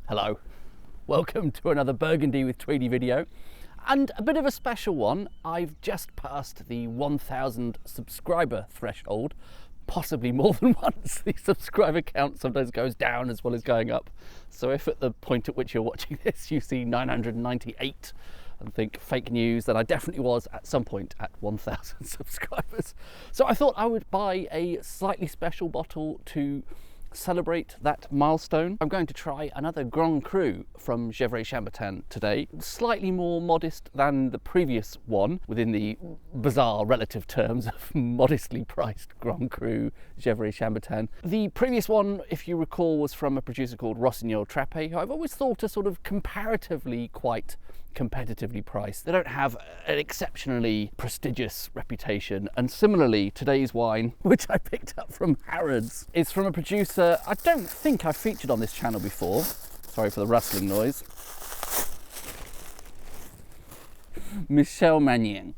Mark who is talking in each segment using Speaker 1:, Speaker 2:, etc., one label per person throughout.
Speaker 1: Hello, welcome to another Burgundy with Tweedy video, and a bit of a special one. I've just passed the 1,000 subscriber threshold, possibly more than once. The subscriber count sometimes goes down as well as going up, so if at the point at which you're watching this you see 998 and think fake news, then I definitely was at some point at 1,000 subscribers. So I thought I would buy a slightly special bottle to celebrate that milestone. I'm going to try another Grand Cru from Chambertin today, slightly more modest than the previous one within the bizarre relative terms of modestly priced Grand Cru Chambertin. The previous one, if you recall, was from a producer called Rossignol Trappé, who I've always thought are sort of comparatively quite competitively priced. They don't have an exceptionally prestigious reputation, and similarly today's wine, which I picked up from Harrods, is from a producer I don't think I've featured on this channel before. Sorry for the rustling noise. Michel Magnien.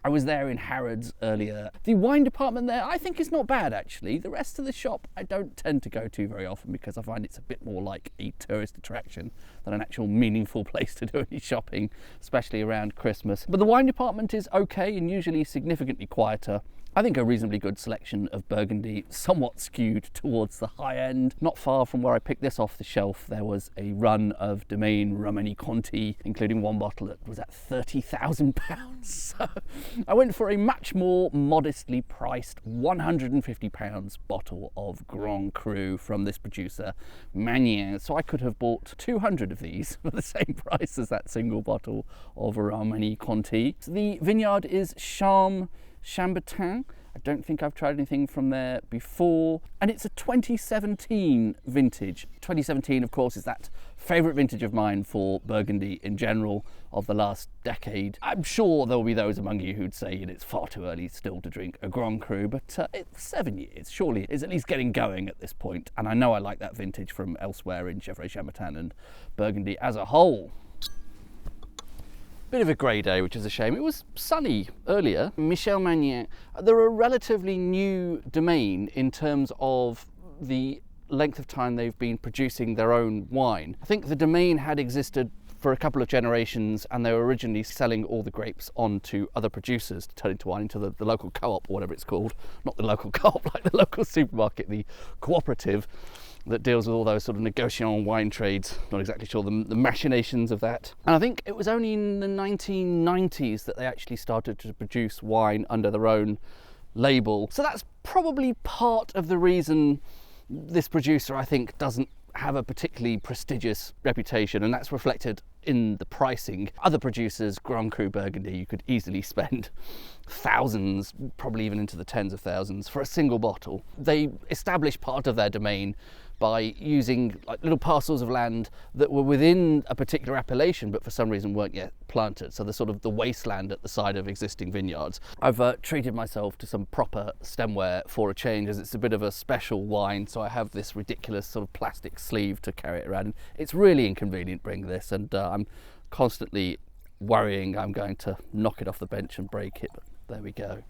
Speaker 1: I was there in Harrods earlier. The wine department there I think is not bad actually. The rest of the shop I don't tend to go to very often because I find it's a bit more like a tourist attraction than an actual meaningful place to do any shopping, especially around Christmas. But the wine department is okay and usually significantly quieter. I think a reasonably good selection of Burgundy, somewhat skewed towards the high end. Not far from where I picked this off the shelf, there was a run of Domaine Romanée-Conti, including one bottle that was at £30,000. So I went for a much more modestly priced £150 bottle of Grand Cru from this producer, Magnien. So I could have bought 200 of these for the same price as that single bottle of Romanée-Conti. So the vineyard is Chambertin. I don't think I've tried anything from there before, and it's a 2017 vintage. 2017, of course, is that favourite vintage of mine for Burgundy in general of the last decade. I'm sure there will be those among you who'd say it's far too early still to drink a Grand Cru, but it's 7 years. Surely it's at least getting going at this point, and I know I like that vintage from elsewhere in Chambertin and Burgundy as a whole. Bit of a grey day, which is a shame. It was sunny earlier. Michel Magnien, they're a relatively new domain in terms of the length of time they've been producing their own wine. I think the domain had existed for a couple of generations, and they were originally selling all the grapes on to other producers to turn into wine, into the local co-op, or whatever it's called. Not the local co-op like the local supermarket, the cooperative that deals with all those sort of negociant wine trades. Not exactly sure the machinations of that. And I think it was only in the 1990s that they actually started to produce wine under their own label. So that's probably part of the reason this producer, I think, doesn't have a particularly prestigious reputation, and that's reflected in the pricing. Other producers, Grand Cru Burgundy, you could easily spend thousands, probably even into the tens of thousands, for a single bottle. They established part of their domain by using like little parcels of land that were within a particular appellation but for some reason weren't yet planted, so the sort of the wasteland at the side of existing vineyards. I've treated myself to some proper stemware for a change, as it's a bit of a special wine, so I have this ridiculous sort of plastic sleeve to carry it around. It's really inconvenient bringing this, and I'm constantly worrying I'm going to knock it off the bench and break it, but there we go.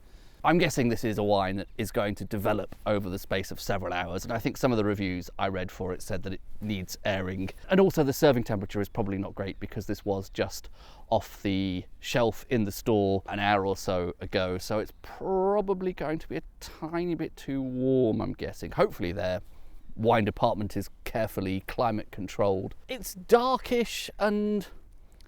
Speaker 1: I'm guessing this is a wine that is going to develop over the space of several hours, and I think some of the reviews I read for it said that it needs airing. And also the serving temperature is probably not great because this was just off the shelf in the store an hour or so ago, so it's probably going to be a tiny bit too warm, I'm guessing. Hopefully their wine department is carefully climate controlled. It's darkish and,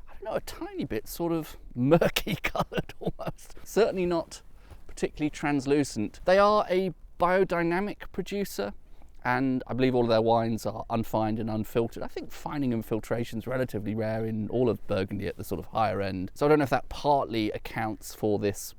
Speaker 1: I don't know, a tiny bit sort of murky coloured almost. Certainly not particularly translucent. They are a biodynamic producer, and I believe all of their wines are unfined and unfiltered. I think fining and filtration is relatively rare in all of Burgundy at the sort of higher end. So I don't know if that partly accounts for this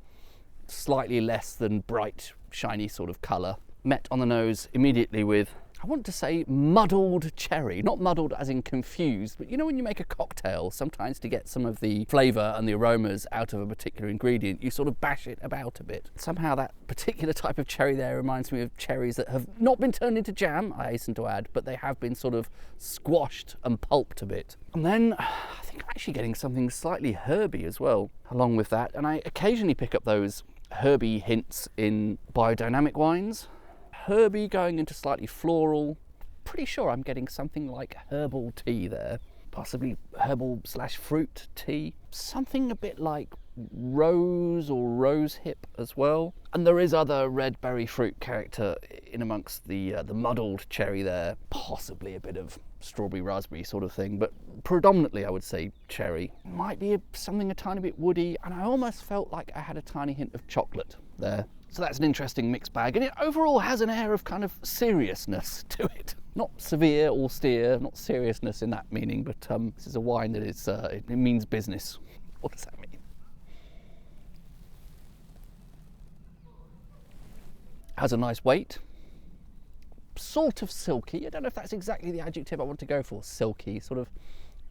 Speaker 1: slightly less than bright, shiny sort of colour. Met on the nose immediately with, I want to say, muddled cherry. Not muddled as in confused, but you know when you make a cocktail, sometimes to get some of the flavour and the aromas out of a particular ingredient, you sort of bash it about a bit. Somehow that particular type of cherry there reminds me of cherries that have not been turned into jam, I hasten to add, but they have been sort of squashed and pulped a bit. And then I think I'm actually getting something slightly herby as well along with that, and I occasionally pick up those herby hints in biodynamic wines. Herby going into slightly floral, pretty sure I'm getting something like herbal tea there, possibly herbal/fruit tea, something a bit like rose or rose hip as well. And there is other red berry fruit character in amongst the muddled cherry there, possibly a bit of strawberry raspberry sort of thing, but predominantly I would say cherry. Might be something a tiny bit woody, and I almost felt like I had a tiny hint of chocolate there. So that's an interesting mixed bag, and it overall has an air of kind of seriousness to it. Not severe, austere, not seriousness in that meaning, but this is a wine that is, it means business. What does that mean? Has a nice weight, sort of silky. I don't know if that's exactly the adjective I want to go for. Silky, sort of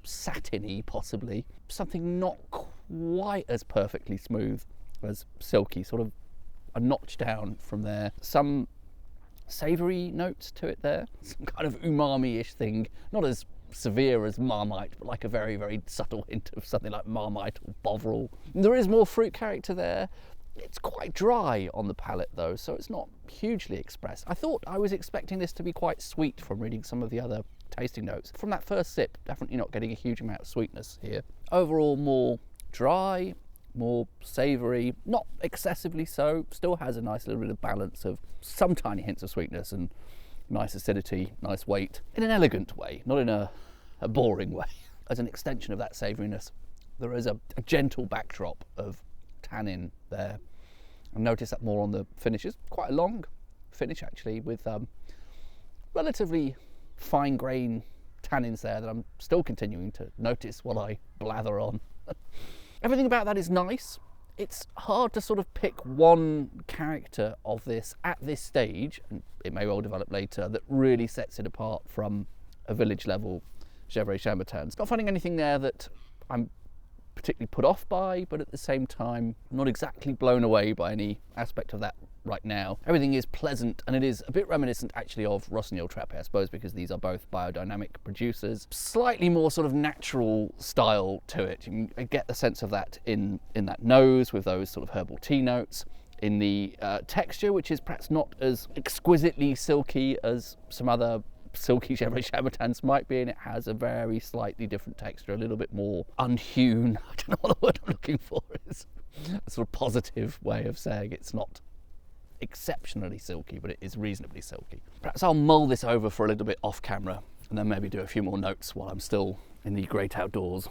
Speaker 1: satiny possibly. Something not quite as perfectly smooth as silky, sort of a notch down from there. Some savoury notes to it there, some kind of umami-ish thing, not as severe as Marmite, but like a very, very subtle hint of something like Marmite or Bovril. There is more fruit character there. It's quite dry on the palate though, so it's not hugely expressed. I thought I was expecting this to be quite sweet from reading some of the other tasting notes. From that first sip, definitely not getting a huge amount of sweetness here. Overall more dry, more savoury, not excessively so, still has a nice little bit of balance of some tiny hints of sweetness and nice acidity, nice weight, in an elegant way, not in a boring way. As an extension of that savouriness, there is a gentle backdrop of tannin there. I noticed that more on the finishes. Quite a long finish actually, with relatively fine grain tannins there that I'm still continuing to notice while I blather on. Everything about that is nice. It's hard to sort of pick one character of this at this stage, and it may well develop later, that really sets it apart from a village level Gevrey Chambertin. Not finding anything there that I'm particularly put off by, but at the same time not exactly blown away by any aspect of that right now. Everything is pleasant, and it is a bit reminiscent actually of Rossignol-Trappist, I suppose, because these are both biodynamic producers. Slightly more sort of natural style to it. You can get the sense of that in that nose with those sort of herbal tea notes, in the texture, which is perhaps not as exquisitely silky as some other silky Gevrey Chambertins might be, and it has a very slightly different texture, a little bit more unhewn. I don't know what the word I'm looking for is. A sort of positive way of saying it's not exceptionally silky, but it is reasonably silky. Perhaps I'll mull this over for a little bit off camera and then maybe do a few more notes while I'm still in the great outdoors.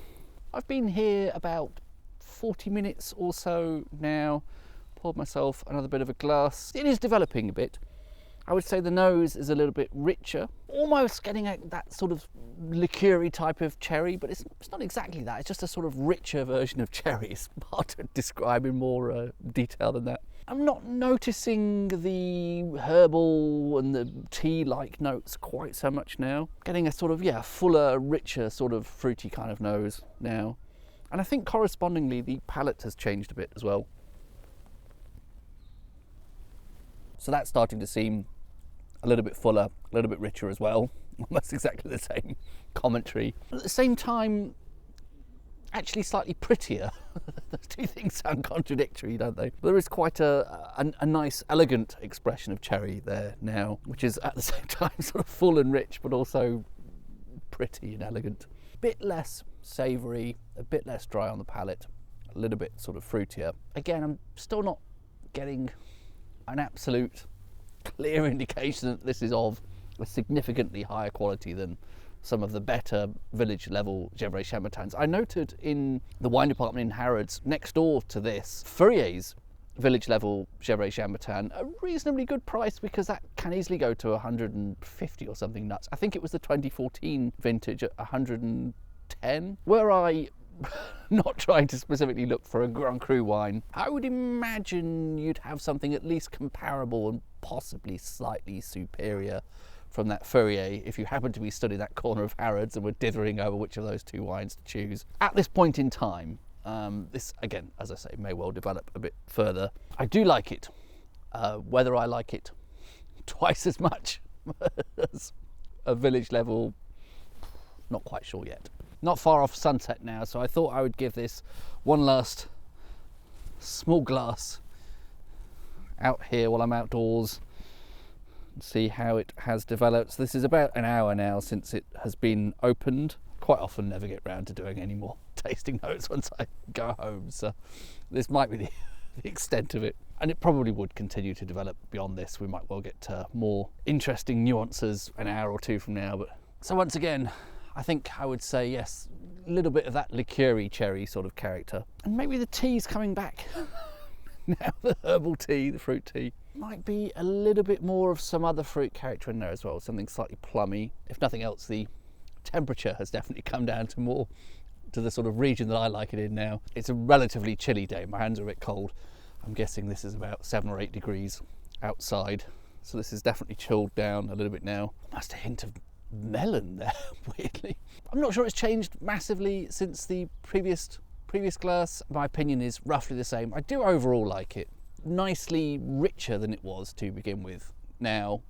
Speaker 1: I've been here about 40 minutes or so now, poured myself another bit of a glass. It is developing a bit. I would say the nose is a little bit richer, almost getting that sort of liqueur-y type of cherry, but it's not exactly that. It's just a sort of richer version of cherry. It's hard to describe in more detail than that. I'm not noticing the herbal and the tea-like notes quite so much now. Getting a sort of, fuller, richer, sort of fruity kind of nose now. And I think correspondingly the palate has changed a bit as well. So that's starting to seem a little bit fuller, a little bit richer as well. Almost exactly the same commentary. At the same time, actually slightly prettier. Those two things sound contradictory, don't they? But there is quite a nice, elegant expression of cherry there now, which is at the same time sort of full and rich, but also pretty and elegant. A bit less savoury, a bit less dry on the palate, a little bit sort of fruitier. Again, I'm still not getting an absolute clear indication that this is of a significantly higher quality than some of the better village level Gevrey Chambertins. I noted in the wine department in Harrods, next door to this, Fourier's village level Gevrey Chambertin, a reasonably good price, because that can easily go to 150 or something nuts. I think it was the 2014 vintage at 110. Were I not trying to specifically look for a Grand Cru wine, I would imagine you'd have something at least comparable and possibly slightly superior from that Fourier if you happen to be stood in that corner of Harrods and were dithering over which of those two wines to choose. At this point in time, this, again, as I say, may well develop a bit further. I do like it. Whether I like it twice as much as a village level, not quite sure yet. Not far off sunset now, so I thought I would give this one last small glass out here while I'm outdoors, see how it has developed. So this is about an hour now since it has been opened. Quite often never get round to doing any more tasting notes once I go home, so this might be the extent of it. And it probably would continue to develop beyond this. We might well get to more interesting nuances an hour or two from now. But so once again, I think I would say yes, a little bit of that liqueur-y cherry sort of character. And maybe the tea's coming back. Now the herbal tea, the fruit tea, might be a little bit more of some other fruit character in there as well, something slightly plummy. If nothing else, the temperature has definitely come down to the sort of region that I like it in now. It's a relatively chilly day. My hands are a bit cold. I'm guessing this is about 7 or 8 degrees outside. So this is definitely chilled down a little bit now. Almost a hint of melon there, weirdly. I'm not sure it's changed massively since the previous glass. My opinion is roughly the same. I do overall like it. Nicely richer than it was to begin with. Now,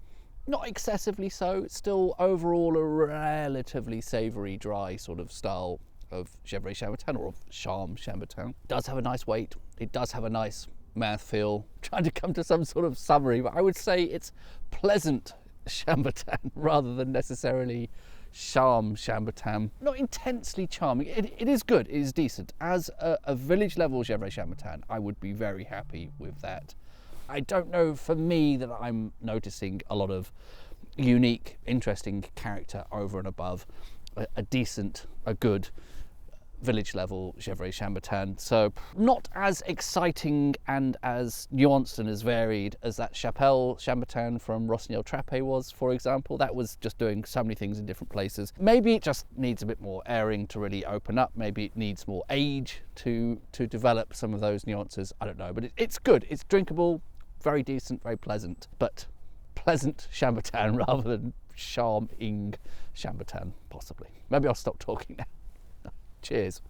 Speaker 1: not excessively so. It's still overall a relatively savoury, dry sort of style of Gevrey Chambertin, or of Chambertin. It does have a nice weight. It does have a nice mouthfeel. Trying to come to some sort of summary, but I would say it's pleasant Chambertin rather than necessarily Chambertin. Not intensely charming. It is good. It is decent. As a village level Gevrey Chambertin, I would be very happy with that. I don't know, for me, that I'm noticing a lot of unique, interesting character over and above a decent, a good village level Gevrey Chambertin. So not as exciting and as nuanced and as varied as that Chapelle Chambertin from Rossignol-Trappes was, for example. That was just doing so many things in different places. Maybe it just needs a bit more airing to really open up. Maybe it needs more age to develop some of those nuances. I don't know, but it's good. It's drinkable, very decent, very pleasant, but pleasant Chambertin rather than charming Chambertin, possibly. Maybe I'll stop talking now. Cheers.